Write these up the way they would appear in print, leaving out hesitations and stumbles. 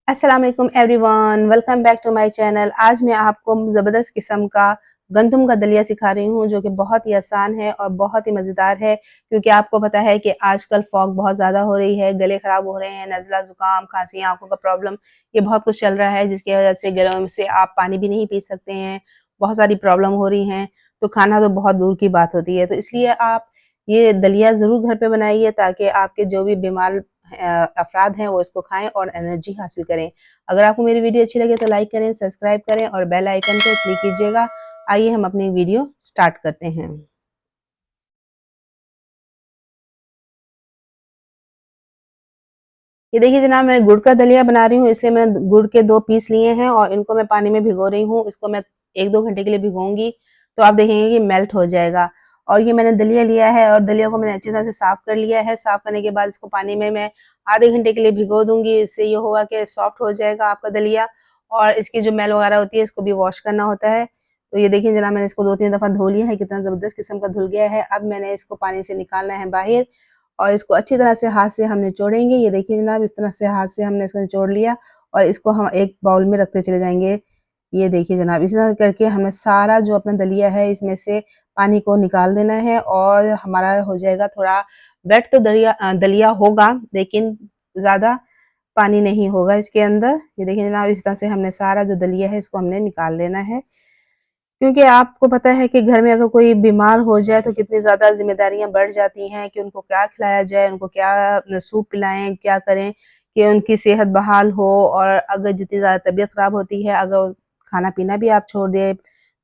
अस्सलाम वालेकुम everyone, welcome back to my channel. आज मैं आपको ज़बरदस्त किस्म का गंदम का दलिया सिखा रही हूँ, जो कि बहुत ही आसान है और बहुत ही मज़ेदार है। क्योंकि आपको पता है कि आजकल फॉग बहुत ज़्यादा हो रही है, गले ख़राब हो रहे हैं, नज़ला, ज़ुकाम, खांसी, आँखों का प्रॉब्लम, ये बहुत कुछ चल रहा है, जिसकी वजह से गलों से आप पानी भी नहीं पी सकते हैं। बहुत सारी प्रॉब्लम हो रही हैं, तो खाना तो बहुत दूर की बात होती है। तो इसलिए आप ये दलिया ज़रूर घर पे बनाइए, ताकि आपके जो भी बीमार अफराद हैं वो इसको खाएं और एनर्जी हासिल करें। अगर आपको मेरी वीडियो अच्छी लगे तो लाइक करें, सब्सक्राइब करें और बेल आइकन को क्लिक कीजिएगा। आइए हम अपनी वीडियो स्टार्ट करते हैं। ये देखिए जनाब, मैं गुड़ का दलिया बना रही हूँ, इसलिए मैंने गुड़ के 2 पीस लिए हैं और इनको मैं पानी में भिगो रही हूँ। इसको मैं 1-2 घंटे के लिए भिगोऊँगी, तो आप देखेंगे कि मेल्ट हो जाएगा। और ये मैंने दलिया लिया है और दलिया को मैंने अच्छी तरह से साफ़ कर लिया है। साफ़ करने के बाद इसको पानी में मैं आधे घंटे के लिए भिगो दूँगी। इससे ये होगा कि सॉफ्ट हो जाएगा आपका दलिया, और इसकी जो मैल वगैरह होती है, इसको भी वॉश करना होता है। तो ये देखिए जनाब, मैंने इसको 2-3 दफ़ा धो लिया है, कितना ज़बरदस्त किस्म का धुल गया है। अब मैंने इसको पानी से निकालना है बाहर, और इसको अच्छी तरह से हाथ से हम निचोड़ेंगे। ये देखिए जनाब, इस तरह से हाथ से हमने इसको निचोड़ लिया और इसको हम एक बाउल में रखते चले जाएँगे। ये देखिए जनाब, इसी तरह करके हमें सारा जो अपना दलिया है इसमें से पानी को निकाल देना है, और हमारा हो जाएगा थोड़ा वेट। तो दलिया होगा, लेकिन ज़्यादा पानी नहीं होगा इसके अंदर। ये देखिए जनाब, इस तरह से हमने सारा जो दलिया है इसको हमने निकाल लेना है। क्योंकि आपको पता है कि घर में अगर कोई बीमार हो जाए तो कितनी ज़्यादा ज़िम्मेदारियाँ बढ़ जाती हैं कि उनको क्या खिलाया जाए, उनको क्या सूप पिलाएँ, क्या करें कि उनकी सेहत बहाल हो। और अगर जितनी ज़्यादा तबीयत ख़राब होती है, अगर खाना-पीना भी आप छोड़ दें,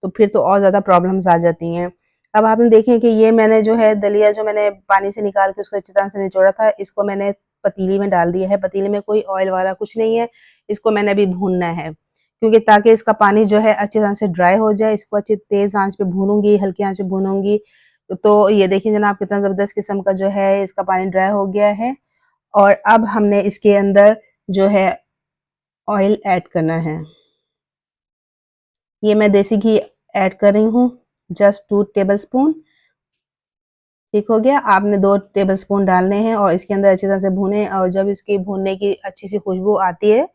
तो फिर तो और ज़्यादा प्रॉब्लम्स आ जाती हैं। अब आपने देखें कि ये मैंने जो है दलिया, जो मैंने पानी से निकाल के उसको अच्छी तरह से निचोड़ा था, इसको मैंने पतीली में डाल दिया है। पतीली में कोई ऑयल वगैरह कुछ नहीं है, इसको मैंने अभी भूनना है। क्योंकि ताकि इसका पानी जो है अच्छी तरह से ड्राई हो जाए, इसको अच्छी तेज़ आँच पे भूनूँगी, हल्की आँच पे भूनूँगी। तो ये देखिए जनाब, कितना ज़बरदस्त किस्म का जो है इसका पानी ड्राई हो गया है। और अब हमने इसके अंदर जो है ऑयल ऐड करना है। ये मैं देसी घी ऐड कर रही हूँ, जस्ट 2 टेबलस्पून। ठीक हो गया। आपने 2 टेबलस्पून डालने हैं और इसके अंदर अच्छी तरह से भूनें, और जब इसकी भूनने की अच्छी सी खुशबू आती है,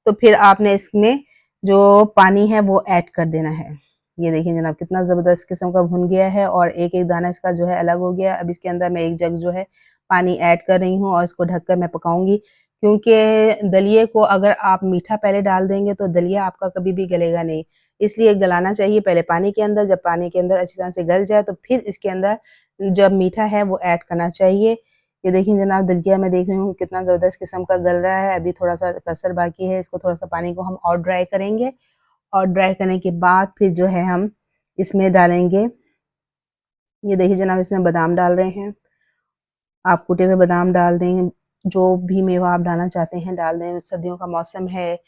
तो फिर आपने इसमें जो पानी है वो ऐड कर देना है। ये देखिए जनाब, कितना ज़बरदस्त किस्म का भुन गया है और एक-एक दाना इसका जो है अलग हो गया। अब इसके अंदर मैं 1 जग जो है पानी ऐड कर रही हूँ और इसको ढककर मैं पकाऊँगी। क्योंकि दलिये को अगर आप मीठा पहले डाल देंगे तो दलिया आपका कभी भी गलेगा नहीं। इसलिए गलाना चाहिए पहले पानी के अंदर, जब पानी के अंदर अच्छी तरह से गल जाए तो फिर इसके अंदर जब मीठा है वो ऐड करना चाहिए। ये देखिए जनाब, दलिया मैं देख रही हूँ कितना ज़बरदस्त किस्म का गल रहा है। अभी थोड़ा-सा कसर बाकी है, इसको थोड़ा-सा पानी को हम और ड्राई करेंगे, और ड्राई करने के बाद फिर जो है हम इसमें डालेंगे। ये देखिए जनाब, इसमें बादाम डाल रहे हैं। आप कुटे हुए बादाम डाल दें, जो भी मेवा आप डालना चाहते हैं डाल दें। सर्दियों का मौसम है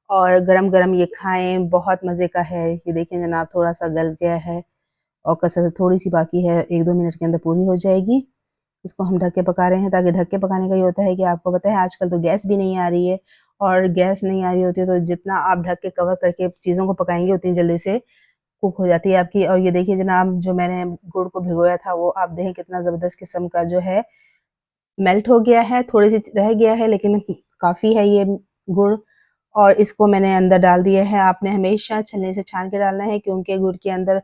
और गरम-गरम ये खाएँ, बहुत मज़े का है। ये देखिए जनाब, थोड़ा-सा गल गया है और कसर थोड़ी-सी बाकी है, 1-2 मिनट के अंदर पूरी हो जाएगी। इसको हम ढक के पका रहे हैं, ताकि ढक के पकाने का ये होता है कि आपको पता है आजकल तो गैस भी नहीं आ रही है, और गैस नहीं आ रही होती है तो जितना आप ढक के कवर करके चीज़ों को पकाएँगे उतनी जल्दी से कुक हो जाती है आपकी। और ये देखिए जनाब, जो मैंने गुड़ को भिगोया था वो आप देखें कितना ज़बरदस्त किस्म का जो है मेल्ट हो गया है, थोड़ी-सी रह गया है लेकिन काफ़ी है ये गुड़। और इसको मैंने अंदर डाल दिया है। आपने हमेशा छलनी से छान के डालना है, क्योंकि गुड़ के अंदर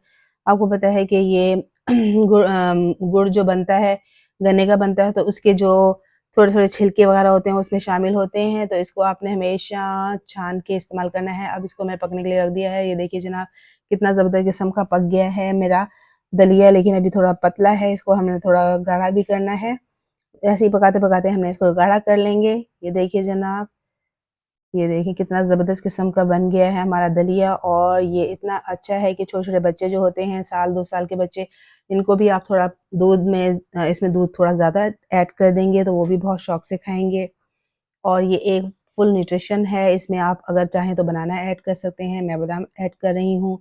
आपको पता है कि ये गुड़ जो बनता है, गन्ने का बनता है, तो उसके जो थोड़े-थोड़े छिलके वगैरह होते हैं उसमें शामिल होते हैं, तो इसको आपने हमेशा छान के इस्तेमाल करना है। अब इसको मैंने पकने के लिए रख दिया है। ये देखिए जनाब, कितना ज़बरदस्त किस्म का पक गया है मेरा दलिया, लेकिन अभी थोड़ा पतला है, इसको हमने थोड़ा गाढ़ा भी करना है। ऐसे ही पकाते-पकाते हमने इसको गाढ़ा कर लेंगे। ये देखिए जनाब, ये देखिए कितना ज़बरदस्त किस्म का बन गया है हमारा दलिया, और ये इतना अच्छा है कि छोटे-छोटे बच्चे जो होते हैं, साल 2 साल के बच्चे, इनको भी आप थोड़ा दूध में इसमें दूध थोड़ा ज़्यादा ऐड कर देंगे तो वो भी बहुत शौक से खाएँगे। और ये एक फुल न्यूट्रिशन है, इसमें आप अगर चाहें तो बनाना ऐड कर सकते हैं, मैं बादाम ऐड कर रही हूँ।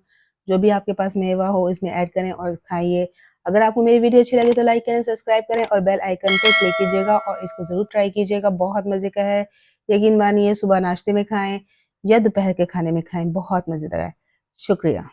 जो भी आपके पास मेवा हो इसमें ऐड करें और खाइए। अगर आपको मेरी वीडियो अच्छी लगी तो लाइक करें, सब्सक्राइब करें और बेल आइकन को क्लिक कीजिएगा, और इसको ज़रूर ट्राई कीजिएगा, बहुत मज़े का है। यकीन मानिए, सुबह नाश्ते में खाएँ या दोपहर के खाने में खाएँ, बहुत मज़ेदार है। शुक्रिया।